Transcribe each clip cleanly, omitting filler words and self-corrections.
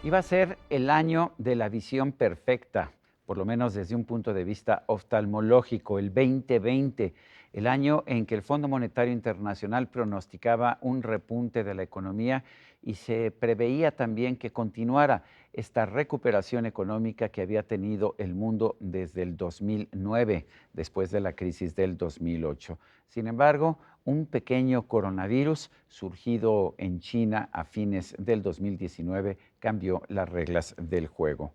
Iba a ser el año de la visión perfecta, por lo menos desde un punto de vista oftalmológico, el 2020, el año en que el Fondo Monetario Internacional pronosticaba un repunte de la economía y se preveía también que continuara esta recuperación económica que había tenido el mundo desde el 2009, después de la crisis del 2008. Sin embargo, un pequeño coronavirus surgido en China a fines del 2019 cambió las reglas del juego.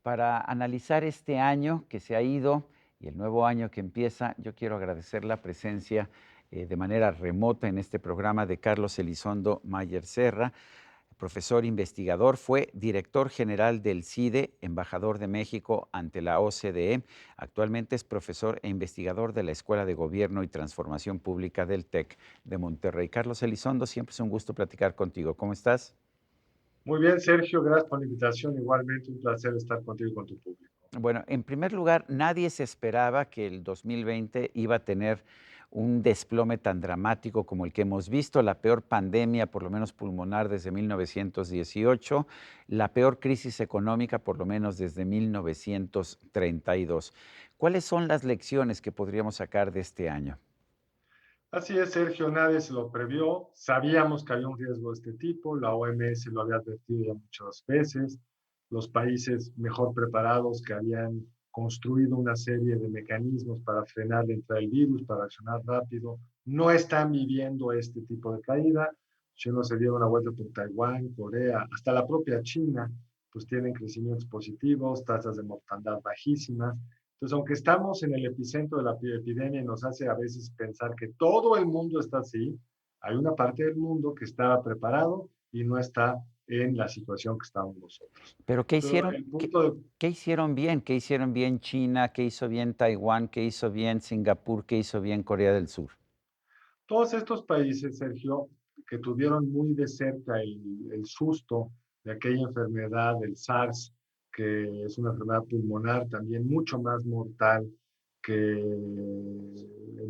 Para analizar este año que se ha ido y el nuevo año que empieza, yo quiero agradecer la presencia de manera remota en este programa de Carlos Elizondo Mayer Serra, profesor investigador, fue director general del CIDE, embajador de México ante la OCDE. Actualmente es profesor e investigador de la Escuela de Gobierno y Transformación Pública del TEC de Monterrey. Carlos Elizondo, siempre es un gusto platicar contigo. ¿Cómo estás? Muy bien, Sergio, gracias por la invitación. Igualmente un placer estar contigo y con tu público. Bueno, en primer lugar, nadie se esperaba que el 2020 iba a tener un desplome tan dramático como el que hemos visto, la peor pandemia, por lo menos pulmonar, desde 1918, la peor crisis económica, por lo menos desde 1932. ¿Cuáles son las lecciones que podríamos sacar de este año? Así es, Sergio, nadie se lo previó. Sabíamos que había un riesgo de este tipo. La OMS lo había advertido ya muchas veces. Los países mejor preparados que habían construido una serie de mecanismos para frenar la entrada del virus, para accionar rápido, no están viviendo este tipo de caída. Si uno se dio una vuelta por Taiwán, Corea, hasta la propia China, pues tienen crecimientos positivos, tasas de mortandad bajísimas. Entonces, aunque estamos en el epicentro de la epidemia y nos hace a veces pensar que todo el mundo está así, hay una parte del mundo que estaba preparado y no está en la situación que estamos nosotros. Pero Pero el qué, punto de qué hicieron bien? ¿Qué hicieron bien China? ¿Qué hizo bien Taiwán? ¿Qué hizo bien Singapur? ¿Qué hizo bien Corea del Sur? todos estos países, Sergio, que tuvieron muy de cerca el susto de aquella enfermedad del SARS, que es una enfermedad pulmonar también mucho más mortal, que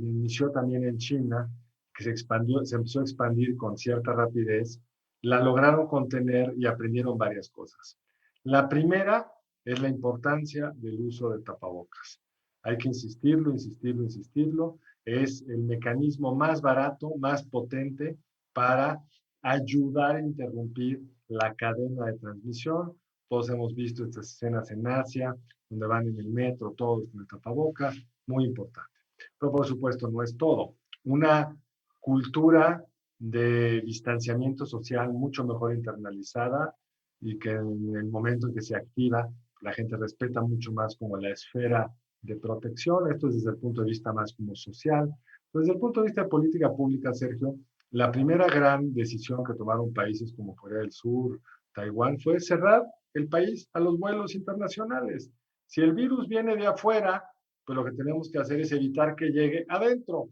inició también en China, que se expandió, se empezó a expandir con cierta rapidez, la lograron contener y aprendieron varias cosas. La primera es la importancia del uso de tapabocas. Hay que insistirlo, insistirlo, insistirlo. Es el mecanismo más barato, más potente para ayudar a interrumpir la cadena de transmisión. Todos hemos visto estas escenas en Asia, donde van en el metro todos con el tapabocas, muy importante. Pero por supuesto no es todo. Una cultura de distanciamiento social mucho mejor internalizada y que en el momento en que se activa, la gente respeta mucho más como la esfera de protección. Esto es desde el punto de vista más como social. Desde el punto de vista de política pública, Sergio, la primera gran decisión que tomaron países como Corea del Sur, Taiwán, fue cerrar el país a los vuelos internacionales. Si el virus viene de afuera, pues lo que tenemos que hacer es evitar que llegue adentro.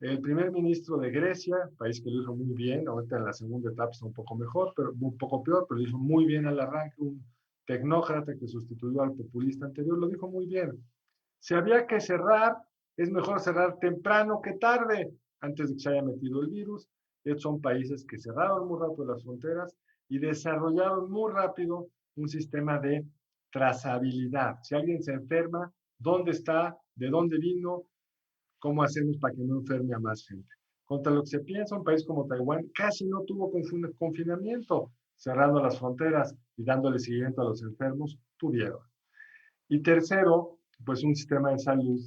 El primer ministro de Grecia, país que lo hizo muy bien, ahorita en la segunda etapa está un poco mejor, pero un poco peor, pero lo hizo muy bien al arranque, un tecnócrata que sustituyó al populista anterior, lo dijo muy bien. Si había que cerrar, es mejor cerrar temprano que tarde, antes de que se haya metido el virus. Estos son países que cerraron muy rápido las fronteras y desarrollaron muy rápido un sistema de trazabilidad. Si alguien se enferma, ¿dónde está? ¿De dónde vino? ¿Cómo hacemos para que no enferme a más gente? Contra lo que se piensa, un país como Taiwán casi no tuvo confinamiento, cerrando las fronteras y dándole seguimiento a los enfermos, tuvieron. Y tercero, pues un sistema de salud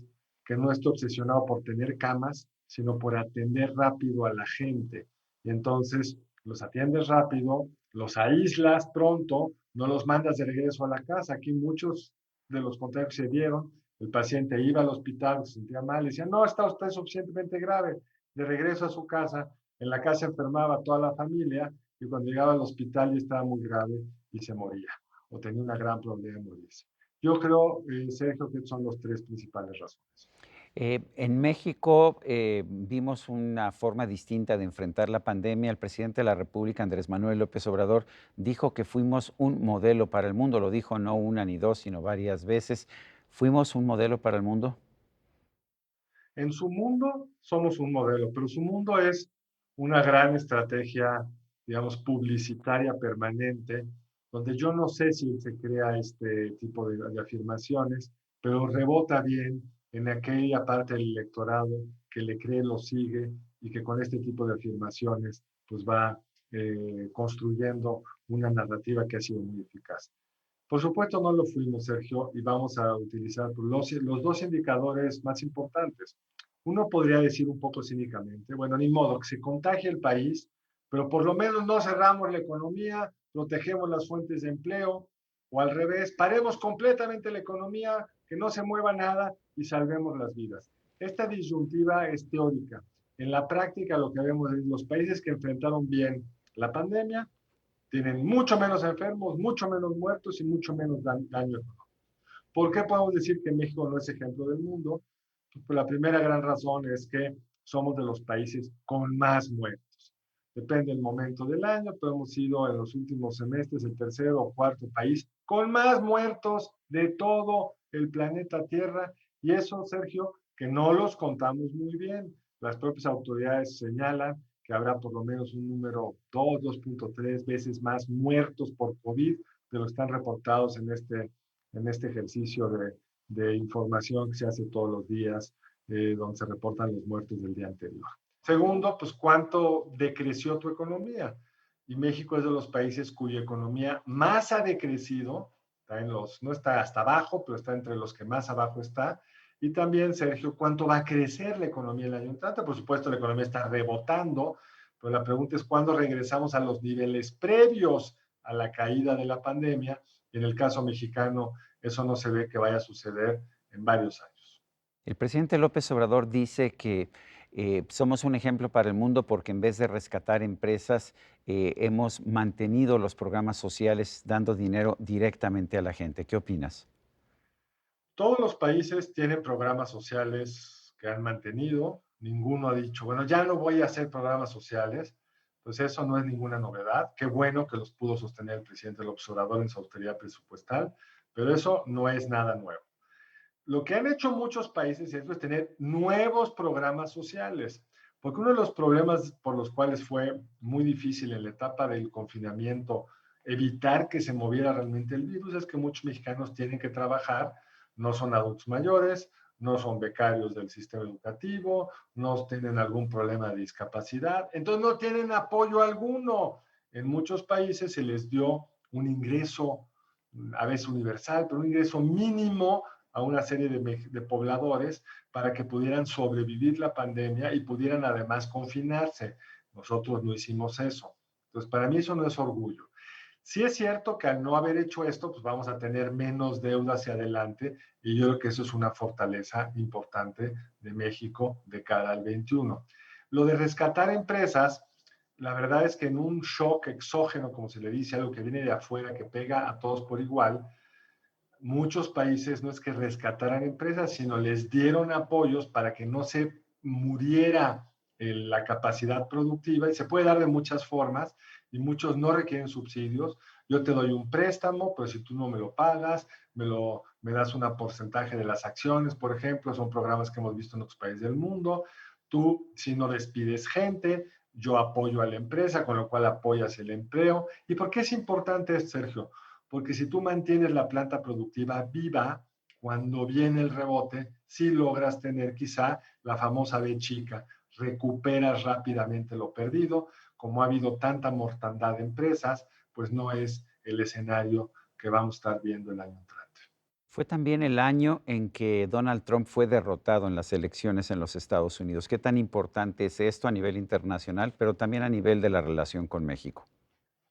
que no esté obsesionado por tener camas, sino por atender rápido a la gente. Y entonces los atiendes rápido, los aíslas pronto, no los mandas de regreso a la casa. Aquí muchos de los contagios se dieron. El paciente iba al hospital, se sentía mal, y decía, no, está usted suficientemente grave. De regreso a su casa, en la casa enfermaba toda la familia y cuando llegaba al hospital ya estaba muy grave y se moría o tenía una gran probabilidad de morirse. Yo creo, Sergio, que son los tres principales razones. En México vimos una forma distinta de enfrentar la pandemia. El presidente de la República, Andrés Manuel López Obrador, dijo que fuimos un modelo para el mundo. Lo dijo no una ni dos, sino varias veces. ¿Fuimos un modelo para el mundo? En su mundo somos un modelo, pero su mundo es una gran estrategia, digamos, publicitaria permanente, donde yo no sé si se crea este tipo de afirmaciones, pero rebota bien en aquella parte del electorado que le cree, lo sigue y que con este tipo de afirmaciones pues va construyendo una narrativa que ha sido muy eficaz. Por supuesto no lo fuimos, Sergio, y vamos a utilizar los dos indicadores más importantes. Uno podría decir un poco cínicamente, bueno, ni modo, que se contagie el país, pero por lo menos no cerramos la economía, protegemos las fuentes de empleo, o al revés, paremos completamente la economía, que no se mueva nada y salvemos las vidas. Esta disyuntiva es teórica. En la práctica lo que vemos es los países que enfrentaron bien la pandemia tienen mucho menos enfermos, mucho menos muertos y mucho menos daño económico. ¿Por qué podemos decir que México no es ejemplo del mundo? Pues la primera gran razón es que somos de los países con más muertos. Depende del momento del año, pero hemos sido en los últimos semestres el tercero o cuarto país con más muertos de todo el planeta Tierra. Y eso, Sergio, que no los contamos muy bien. Las propias autoridades señalan que habrá por lo menos un número 2, 2.3 veces más muertos por COVID de los que están reportados en este ejercicio de información que se hace todos los días, donde se reportan los muertos del día anterior. Segundo, pues cuánto decreció tu economía. Y México es de los países cuya economía más ha decrecido, está en los, no está hasta abajo, pero está entre los que más abajo está. Y también, Sergio, ¿cuánto va a crecer la economía el año entrante? Por supuesto, la economía está rebotando, pero la pregunta es cuándo regresamos a los niveles previos a la caída de la pandemia. Y en el caso mexicano, eso no se ve que vaya a suceder en varios años. El presidente López Obrador dice que somos un ejemplo para el mundo porque en vez de rescatar empresas, hemos mantenido los programas sociales dando dinero directamente a la gente. ¿Qué opinas? Todos los países tienen programas sociales que han mantenido. Ninguno ha dicho, bueno, ya no voy a hacer programas sociales. Pues eso no es ninguna novedad. Qué bueno que los pudo sostener el presidente López Obrador en su austeridad presupuestal, pero eso no es nada nuevo. Lo que han hecho muchos países es tener nuevos programas sociales, porque uno de los problemas por los cuales fue muy difícil en la etapa del confinamiento evitar que se moviera realmente el virus es que muchos mexicanos tienen que trabajar, no son adultos mayores, no son becarios del sistema educativo, no tienen algún problema de discapacidad, entonces no tienen apoyo alguno. En muchos países se les dio un ingreso, a veces universal, pero un ingreso mínimo a una serie de pobladores para que pudieran sobrevivir la pandemia y pudieran además confinarse. Nosotros no hicimos eso. Entonces, para mí eso no es orgullo. Sí es cierto que al no haber hecho esto, pues vamos a tener menos deuda hacia adelante y yo creo que eso es una fortaleza importante de México de cara al 21. Lo de rescatar empresas, la verdad es que en un shock exógeno, como se le dice, algo que viene de afuera, que pega a todos por igual, muchos países no es que rescataran empresas, sino les dieron apoyos para que no se muriera la capacidad productiva y se puede dar de muchas formas y muchos no requieren subsidios. Yo te doy un préstamo, pero si tú no me lo pagas, me das un porcentaje de las acciones, por ejemplo, son programas que hemos visto en otros países del mundo. Tú, si no despides gente, yo apoyo a la empresa, con lo cual apoyas el empleo. ¿Y por qué es importante esto, Sergio? Porque si tú mantienes la planta productiva viva, cuando viene el rebote, sí logras tener quizá la famosa B chica, recuperas rápidamente lo perdido. Como ha habido tanta mortandad de empresas, pues no es el escenario que vamos a estar viendo el año entrante. Fue también el año en que Donald Trump fue derrotado en las elecciones en los Estados Unidos. ¿Qué tan importante es esto a nivel internacional, pero también a nivel de la relación con México?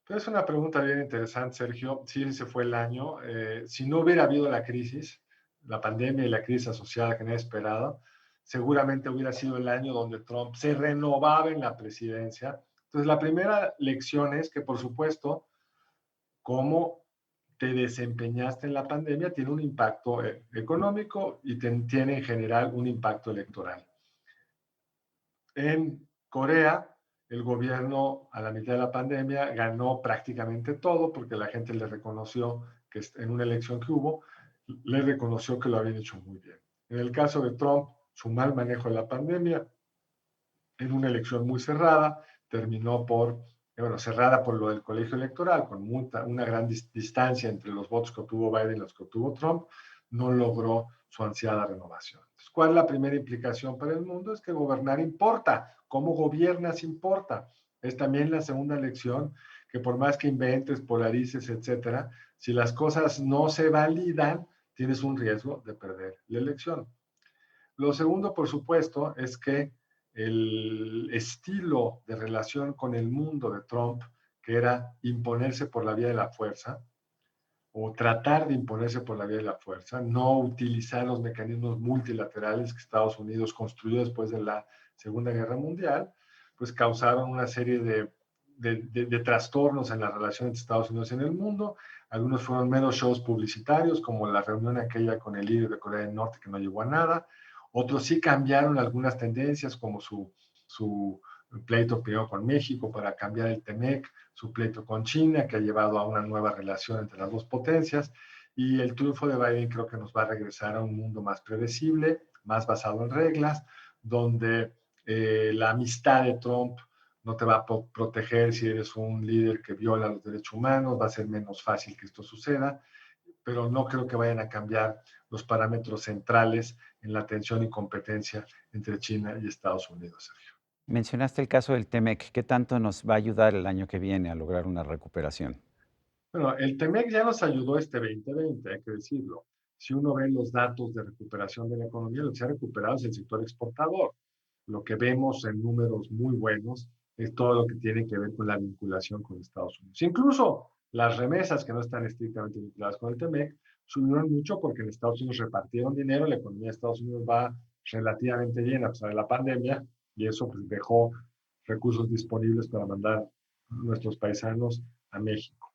Pero es una pregunta bien interesante, Sergio. Sí, ese fue el año. Si no hubiera habido la crisis, la pandemia y la crisis asociada que nadie esperaba, seguramente hubiera sido el año donde Trump se renovaba en la presidencia. Entonces, la primera lección es que, por supuesto, cómo te desempeñaste en la pandemia tiene un impacto económico y tiene en general un impacto electoral. En Corea, el gobierno a la mitad de la pandemia ganó prácticamente todo porque la gente le reconoció que en una elección que hubo, le reconoció que lo habían hecho muy bien. En el caso de Trump, su mal manejo de la pandemia, en una elección muy cerrada, terminó por bueno, cerrada por lo del colegio electoral, con una gran distancia entre los votos que obtuvo Biden y los que obtuvo Trump, no logró su ansiada renovación. Entonces, ¿cuál es la primera implicación para el mundo? Es que gobernar importa, cómo gobiernas importa. Es también la segunda lección que por más que inventes, polarices, etcétera, si las cosas no se validan, tienes un riesgo de perder la elección. Lo segundo, por supuesto, es que el estilo de relación con el mundo de Trump, que era imponerse por la vía de la fuerza, o tratar de imponerse por la vía de la fuerza, no utilizar los mecanismos multilaterales que Estados Unidos construyó después de la Segunda Guerra Mundial, pues causaron una serie de trastornos en la relación entre Estados Unidos y en el mundo. Algunos fueron meros shows publicitarios, como la reunión aquella con el líder de Corea del Norte que no llegó a nada. Otros sí cambiaron algunas tendencias, como su pleito primero con México para cambiar el TEMEC, su pleito con China, que ha llevado a una nueva relación entre las dos potencias. Y el triunfo de Biden creo que nos va a regresar a un mundo más predecible, más basado en reglas, donde la amistad de Trump no te va a proteger si eres un líder que viola los derechos humanos, va a ser menos fácil que esto suceda, pero no creo que vayan a cambiar los parámetros centrales en la tensión y competencia entre China y Estados Unidos, Sergio. Mencionaste el caso del TEMEC. ¿Qué tanto nos va a ayudar el año que viene a lograr una recuperación? Bueno, el TEMEC ya nos ayudó este 2020, hay que decirlo. Si uno ve los datos de recuperación de la economía, lo que se ha recuperado es el sector exportador. Lo que vemos en números muy buenos es todo lo que tiene que ver con la vinculación con Estados Unidos. Incluso las remesas que no están estrictamente vinculadas con el TEMEC subieron mucho porque en Estados Unidos repartieron dinero, la economía de Estados Unidos va relativamente bien a pesar de la pandemia y eso pues, dejó recursos disponibles para mandar a nuestros paisanos a México.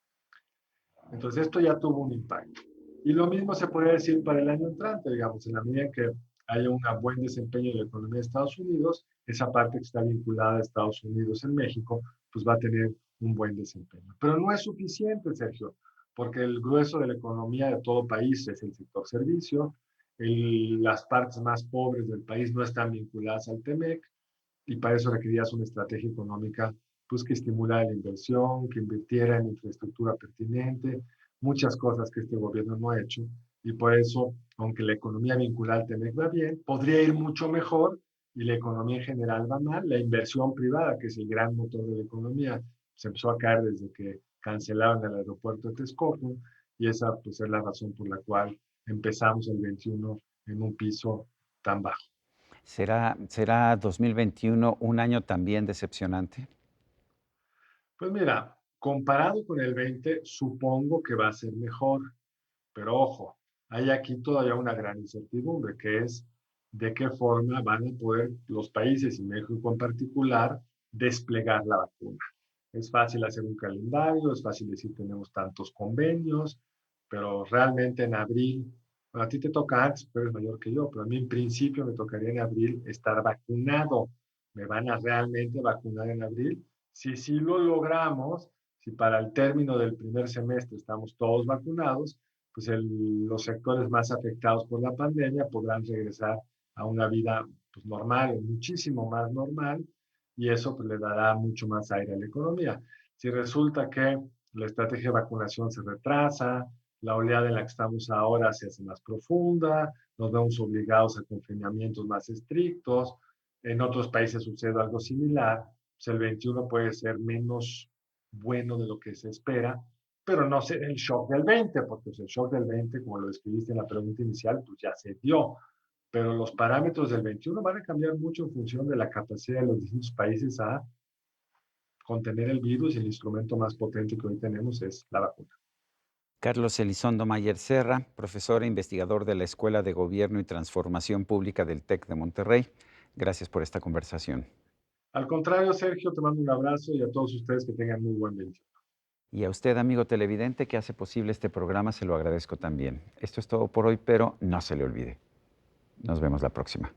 Entonces, esto ya tuvo un impacto. Y lo mismo se puede decir para el año entrante, digamos, en la medida que haya un buen desempeño de la economía de Estados Unidos, esa parte que está vinculada a Estados Unidos en México, pues va a tener un buen desempeño. Pero no es suficiente, Sergio, porque el grueso de la economía de todo país es el sector servicio, las partes más pobres del país no están vinculadas al TEMEC, y para eso requerías una estrategia económica pues, que estimulara la inversión, que invirtiera en infraestructura pertinente, muchas cosas que este gobierno no ha hecho. Y por eso, aunque la economía vinculada al TEMEC va bien, podría ir mucho mejor y la economía en general va mal. La inversión privada, que es el gran motor de la economía, se empezó a caer desde que cancelaron el aeropuerto de Texcoco y esa pues, es la razón por la cual empezamos el 21 en un piso tan bajo. ¿Será 2021 un año también decepcionante? Pues mira, comparado con el 20, supongo que va a ser mejor, pero ojo, hay aquí todavía una gran incertidumbre, que es de qué forma van a poder los países, y México en particular, desplegar la vacuna. Es fácil hacer un calendario, es fácil decir tenemos tantos convenios, pero realmente en abril, bueno, a ti te toca antes, pero eres mayor que yo, pero a mí en principio me tocaría en abril estar vacunado. ¿Me van a realmente vacunar en abril? Si sí lo logramos, si para el término del primer semestre estamos todos vacunados, pues los sectores más afectados por la pandemia podrán regresar a una vida pues, normal, muchísimo más normal, y eso pues, le dará mucho más aire a la economía. Si resulta que la estrategia de vacunación se retrasa, la oleada en la que estamos ahora se hace más profunda, nos vemos obligados a confinamientos más estrictos, en otros países sucede algo similar, pues el 21 puede ser menos bueno de lo que se espera, pero no ser el shock del 20, porque pues, el shock del 20, como lo describiste en la pregunta inicial, pues ya se dio. Pero los parámetros del 21 van a cambiar mucho en función de la capacidad de los distintos países a contener el virus y el instrumento más potente que hoy tenemos es la vacuna. Carlos Elizondo Mayer Serra, profesor e investigador de la Escuela de Gobierno y Transformación Pública del TEC de Monterrey. Gracias por esta conversación. Al contrario, Sergio, te mando un abrazo y a todos ustedes que tengan muy buen 21. Y a usted, amigo televidente, que hace posible este programa, se lo agradezco también. Esto es todo por hoy, pero no se le olvide. Nos vemos la próxima.